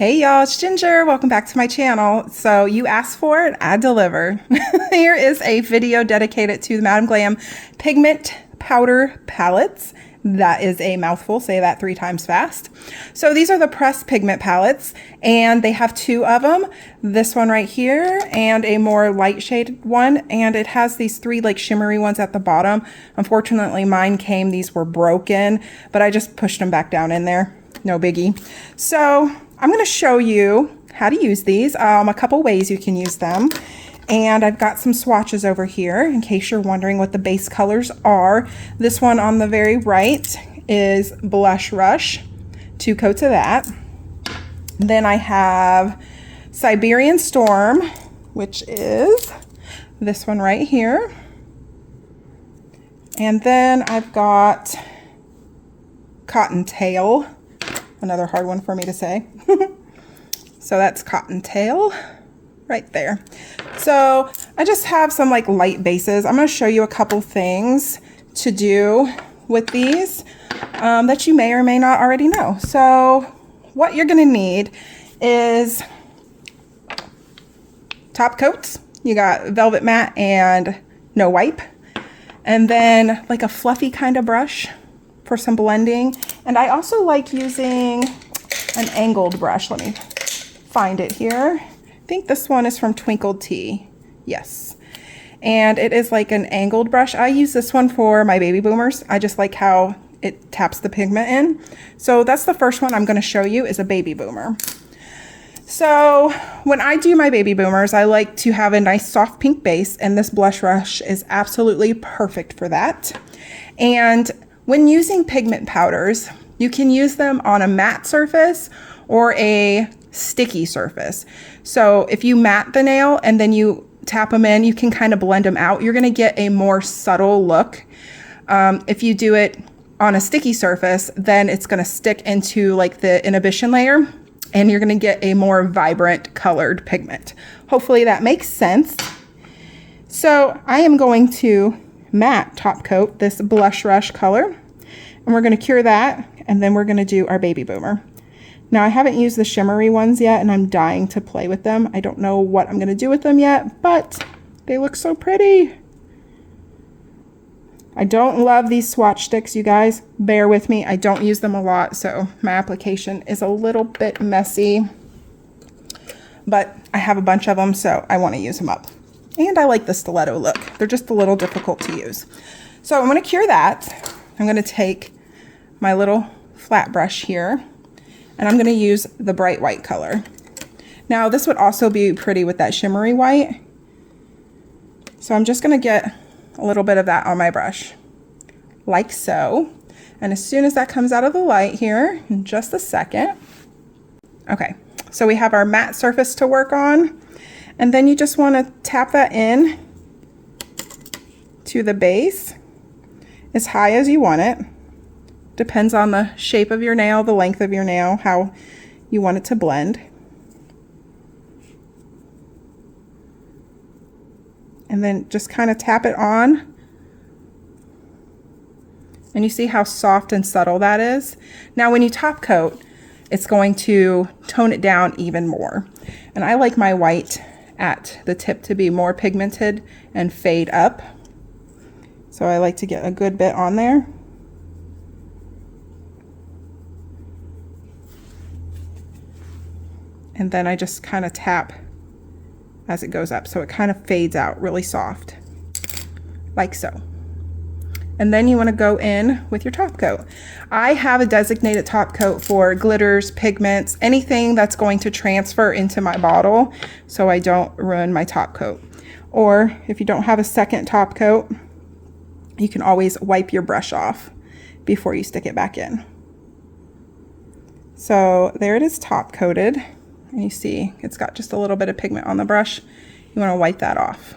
Hey y'all, it's Ginger. Welcome back to my channel. So you asked for it, I deliver. Here is a video dedicated to the Madam Glam Pigment Powder Palettes. That is a mouthful, say that 3 times fast. So these are the pressed pigment palettes, and they have 2 of them. This one right here and a more light shaded one, and it has these 3 like shimmery ones at the bottom. Unfortunately, mine came, these were broken, but I just pushed them back down in there. No biggie. So I'm going to show you how to use these, a couple ways you can use them. And I've got some swatches over here in case you're wondering what the base colors are. This one on the very right is Blush Rush, 2 coats of that. Then I have Siberian Storm, which is this one right here. And then I've got Cottontail, another hard one for me to say. So that's Cottontail right there. So I just have some like light bases. I'm going to show you a couple things to do with these that you may or may not already know. So what you're going to need is top coats. You got Velvet Matte and No Wipe. And then like a fluffy kind of brush for some blending. And I also like using an angled brush. Let me find it here. I think this one is from Twinkled T. Yes. And it is like an angled brush. I use this one for my baby boomers. I just like how it taps the pigment in. So that's the first one I'm going to show you is a baby boomer. So when I do my baby boomers, I like to have a nice soft pink base, and this Blush Rush is absolutely perfect for that. And when using pigment powders, you can use them on a matte surface or a sticky surface. So if you matte the nail and then you tap them in, you can kind of blend them out. You're going to get a more subtle look. If you do it on a sticky surface, then it's going to stick into like the inhibition layer, and you're going to get a more vibrant colored pigment. Hopefully that makes sense. So I am going to matte top coat this Blush Rush color, and we're going to cure that, and then we're going to do our baby boomer. Now I haven't used the shimmery ones yet, and I'm dying to play with them. I don't know what I'm going to do with them yet, but they look so pretty. I don't love these swatch sticks, you guys. Bear with me. I don't use them a lot, so my application is a little bit messy. But I have a bunch of them, so I want to use them up. And I like the stiletto look. They're just a little difficult to use. So I'm going to cure that. I'm going to take my little flat brush here, and I'm going to use the bright white color. Now this would also be pretty with that shimmery white. So I'm just going to get a little bit of that on my brush, like so. And as soon as that comes out of the light here, in just a second. Okay, so we have our matte surface to work on. And then you just want to tap that in to the base as high as you want it. Depends on the shape of your nail, the length of your nail, how you want it to blend. And then just kind of tap it on. And you see how soft and subtle that is? Now when you top coat, it's going to tone it down even more. And I like my white at the tip to be more pigmented and fade up. So I like to get a good bit on there. And then I just kind of tap as it goes up, so it kind of fades out really soft, like so. And then you want to go in with your top coat. I have a designated top coat for glitters, pigments, anything that's going to transfer into my bottle so I don't ruin my top coat. Or if you don't have a second top coat, you can always wipe your brush off before you stick it back in. So there it is, top coated. And you see it's got just a little bit of pigment on the brush. You want to wipe that off.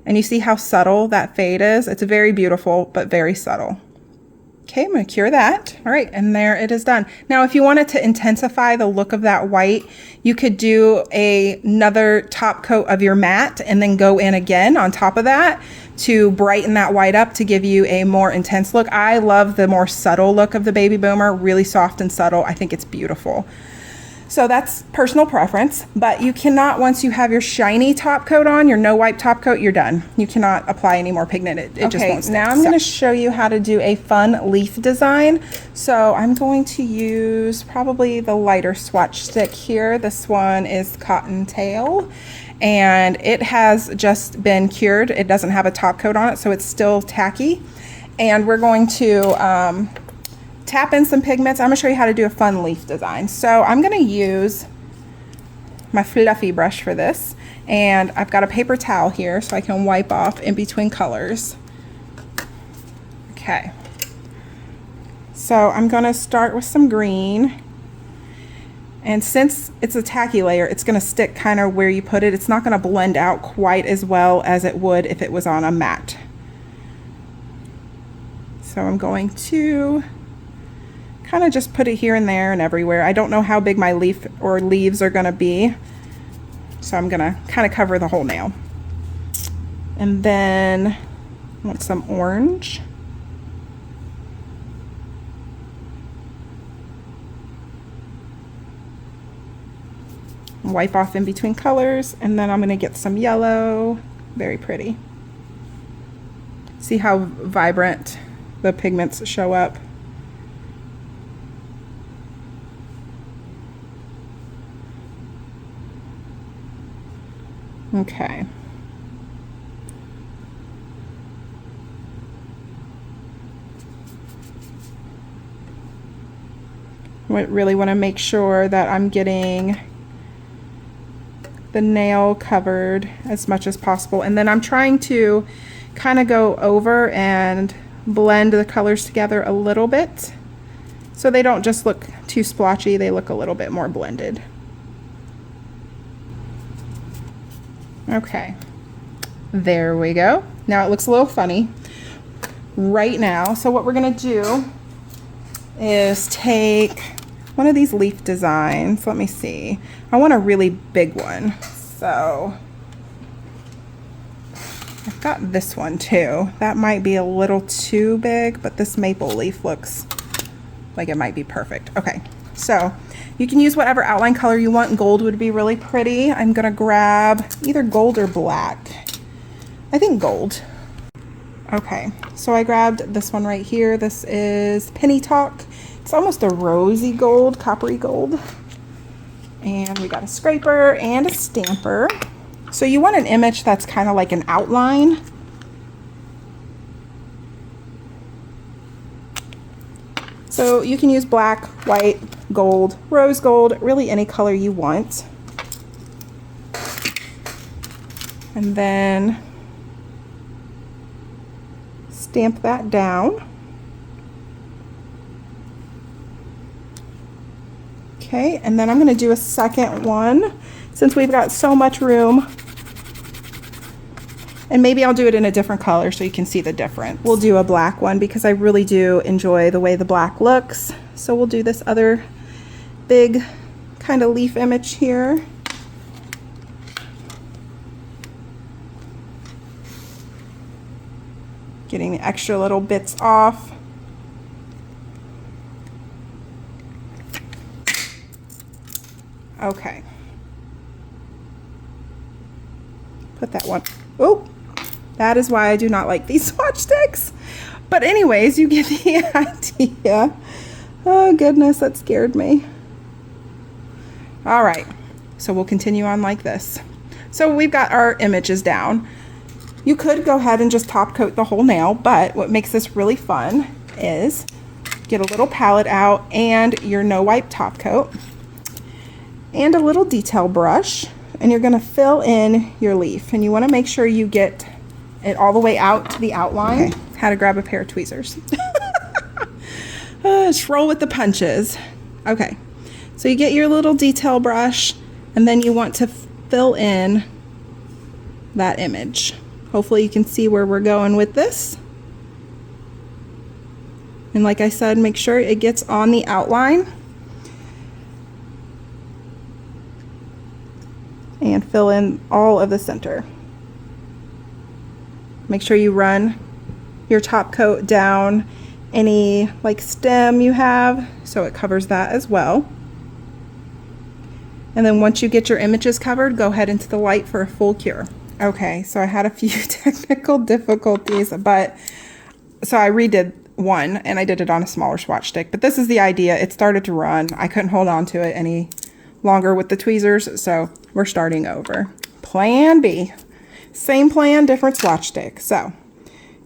And you see how subtle that fade is? It's very beautiful, but very subtle. Okay, I'm going to cure that. All right, and there it is done. Now, if you wanted to intensify the look of that white, you could do another top coat of your matte and then go in again on top of that to brighten that white up to give you a more intense look. I love the more subtle look of the baby boomer, really soft and subtle. I think it's beautiful. So that's personal preference, but you cannot, once you have your shiny top coat on, your no wipe top coat, you're done. You cannot apply any more pigment. It just won't stick. Now I'm going to show you how to do a fun leaf design. So I'm going to use probably the lighter swatch stick here. This one is Cottontail, and it has just been cured. It doesn't have a top coat on it, so it's still tacky. And we're going to tap in some pigments. I'm gonna show you how to do a fun leaf design. So I'm gonna use my fluffy brush for this, and I've got a paper towel here so I can wipe off in between colors. Okay, so I'm gonna start with some green, and since it's a tacky layer, it's gonna stick kind of where you put it. It's not gonna blend out quite as well as it would if it was on a mat. So I'm going to kind of just put it here and there and everywhere. I don't know how big my leaf or leaves are gonna be, so I'm gonna kind of cover the whole nail. And then I want some orange. Wipe off in between colors, and then I'm gonna get some yellow. Very pretty. See how vibrant the pigments show up. Okay. I really want to make sure that I'm getting the nail covered as much as possible, and then I'm trying to kind of go over and blend the colors together a little bit so they don't just look too splotchy, they look a little bit more blended. Okay, there we go. Now it looks a little funny right now. So what we're gonna do is take one of these leaf designs. Let me see. I want a really big one. So I've got this one too. That might be a little too big, but this maple leaf looks like it might be perfect. Okay, so you can use whatever outline color you want. Gold would be really pretty. I'm gonna grab either gold or black. I think gold. Okay, so I grabbed this one right here. This is Penny Talk. It's almost a rosy gold, coppery gold. And we got a scraper and a stamper. So you want an image that's kind of like an outline. So you can use black, white, gold, rose gold, really any color you want. And then stamp that down. Okay, and then I'm going to do a second one since we've got so much room. And maybe I'll do it in a different color so you can see the difference. We'll do a black one because I really do enjoy the way the black looks. So we'll do this other big kind of leaf image here. Getting the extra little bits off. Okay. Put that one. Oh, that is why I do not like these swatch sticks. But anyways, you get the idea. Oh goodness, that scared me. All right, so we'll continue on like this. So we've got our images down. You could go ahead and just top coat the whole nail, but what makes this really fun is get a little palette out and your no wipe top coat and a little detail brush, and you're going to fill in your leaf, and you want to make sure you get it all the way out to the outline. Okay. How to grab a pair of tweezers. Just roll with the punches. Okay, so you get your little detail brush, and then you want to fill in that image. Hopefully you can see where we're going with this. And like I said, make sure it gets on the outline. And fill in all of the center. Make sure you run your top coat down any like stem you have so it covers that as well. And then once you get your images covered, go ahead into the light for a full cure. Okay, so I had a few technical difficulties, but so I redid one and I did it on a smaller swatch stick, but this is the idea. It started to run. I couldn't hold on to it any longer with the tweezers, so we're starting over. Plan B. Same plan, different swatch stick. So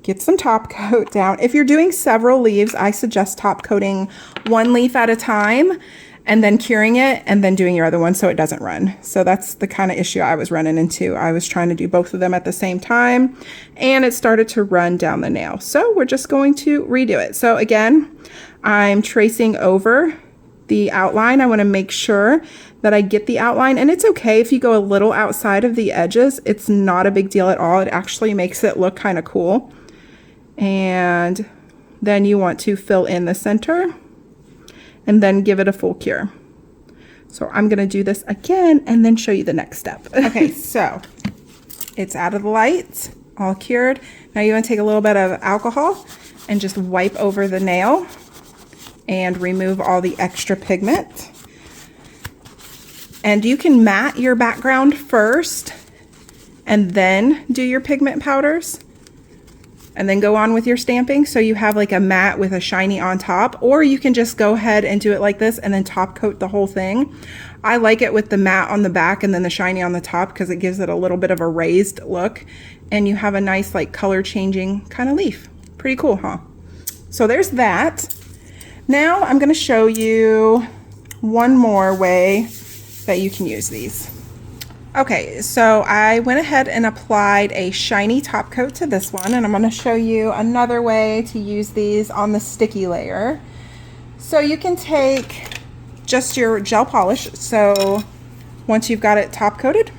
get some top coat down. If you're doing several leaves, I suggest top coating one leaf at a time and then curing it and then doing your other one so it doesn't run. So that's the kind of issue I was running into. I was trying to do both of them at the same time and it started to run down the nail. So we're just going to redo it. So again, I'm tracing over the outline. I want to make sure that I get the outline, and it's okay if you go a little outside of the edges. It's not a big deal at all. It actually makes it look kind of cool. And then you want to fill in the center and then give it a full cure. So I'm going to do this again and then show you the next step. Okay, so it's out of the light, all cured. Now you want to take a little bit of alcohol and just wipe over the nail and remove all the extra pigment. And you can matte your background first and then do your pigment powders and then go on with your stamping, so you have like a matte with a shiny on top, or you can just go ahead and do it like this and then top coat the whole thing. I like it with the matte on the back and then the shiny on the top because it gives it a little bit of a raised look and you have a nice like color changing kind of leaf. Pretty cool, huh? So there's that. Now I'm going to show you one more way that you can use these. Okay, so I went ahead and applied a shiny top coat to this one, and I'm going to show you another way to use these on the sticky layer. So you can take just your gel polish. So once you've got it top coated,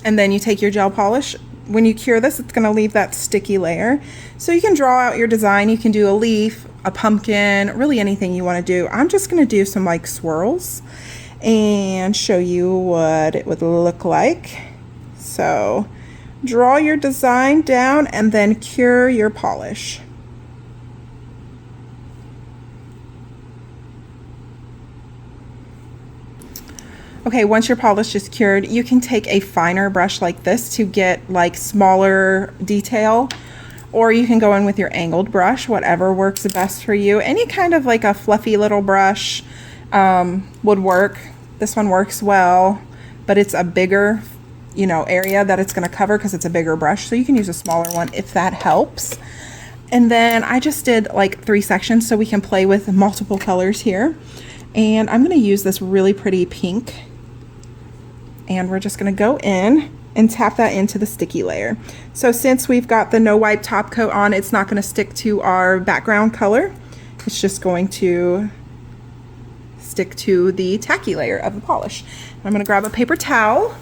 and then you take your gel polish. When you cure this, it's going to leave that sticky layer. So you can draw out your design. You can do a leaf, a pumpkin, really anything you want to do. I'm just going to do some like swirls and show you what it would look like. So draw your design down and then cure your polish. Okay, once your polish is cured, you can take a finer brush like this to get like smaller detail, or you can go in with your angled brush, whatever works best for you. Any kind of like a fluffy little brush would work. This one works well, but it's a bigger, you know, area that it's going to cover because it's a bigger brush. So you can use a smaller one if that helps. And then I just did like 3 sections so we can play with multiple colors here. And I'm going to use this really pretty pink. And we're just going to go in and tap that into the sticky layer. So since we've got the no wipe top coat on, it's not going to stick to our background color. It's just going to stick to the tacky layer of the polish. I'm going to grab a paper towel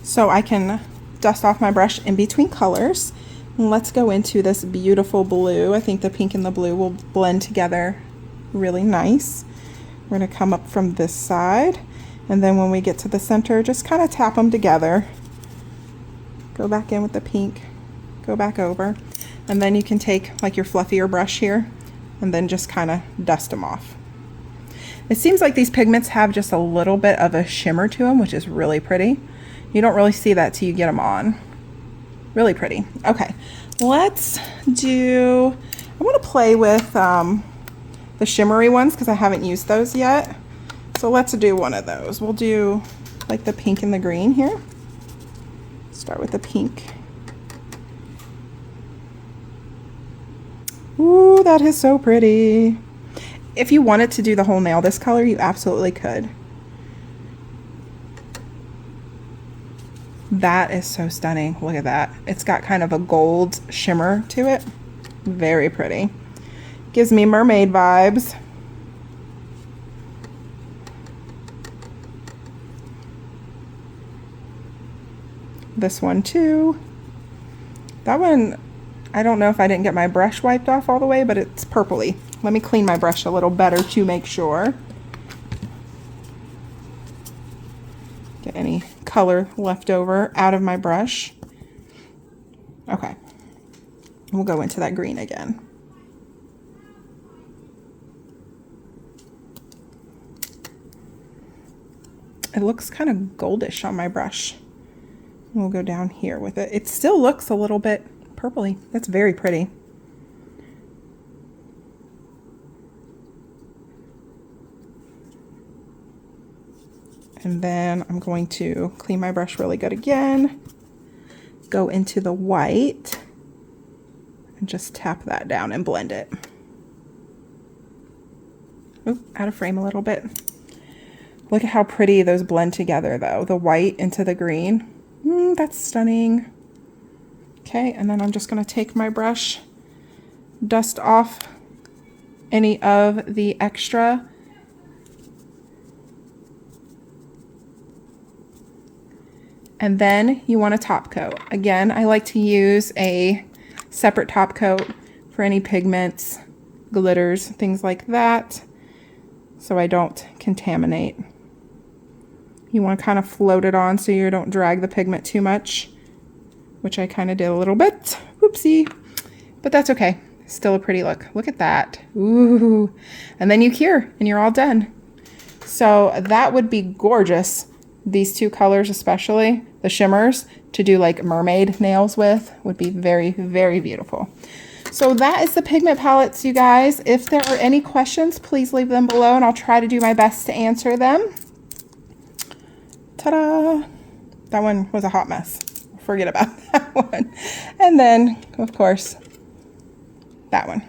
so I can dust off my brush in between colors. And let's go into this beautiful blue. I think the pink and the blue will blend together really nice. We're going to come up from this side, and then when we get to the center, just kind of tap them together. Go back in with the pink, go back over, and then you can take like your fluffier brush here and then just kind of dust them off. It seems like these pigments have just a little bit of a shimmer to them, which is really pretty. You don't really see that till you get them on. Really pretty. Okay, let's do, I want to play with the shimmery ones because I haven't used those yet. So let's do one of those. We'll do like the pink and the green here. Start with the pink. Ooh, that is so pretty. If you wanted to do the whole nail this color, you absolutely could. That is so stunning. Look at that. It's got kind of a gold shimmer to it. Very pretty. Gives me mermaid vibes. This one too. That one, I don't know if I didn't get my brush wiped off all the way, but it's purpley. Let me clean my brush a little better to make sure. Get any color left over out of my brush. Okay. We'll go into that green again. It looks kind of goldish on my brush. We'll go down here with it. It still looks a little bit purpley. That's very pretty. And then I'm going to clean my brush really good again. Go into the white and just tap that down and blend it. Oop, out of frame a little bit. Look at how pretty those blend together though. The white into the green. That's stunning. Okay, and then I'm just gonna take my brush, dust off any of the extra. And then you want a top coat. Again, I like to use a separate top coat for any pigments, glitters, things like that, so I don't contaminate. You want to kind of float it on so you don't drag the pigment too much, which I kind of did a little bit. Whoopsie. But that's okay. Still a pretty look. Look at that. Ooh. And then you cure and you're all done. So that would be gorgeous. These two colors, especially the shimmers, to do like mermaid nails with would be very, very beautiful. So that is the pigment palettes, you guys. If there are any questions, please leave them below and I'll try to do my best to answer them. Ta-da! That one was a hot mess. Forget about that one. And then, of course, that one.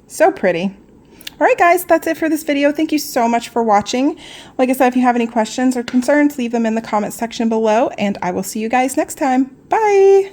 So pretty. All right, guys, that's it for this video. Thank you so much for watching. Like I said, if you have any questions or concerns, leave them in the comment section below, and I will see you guys next time. Bye!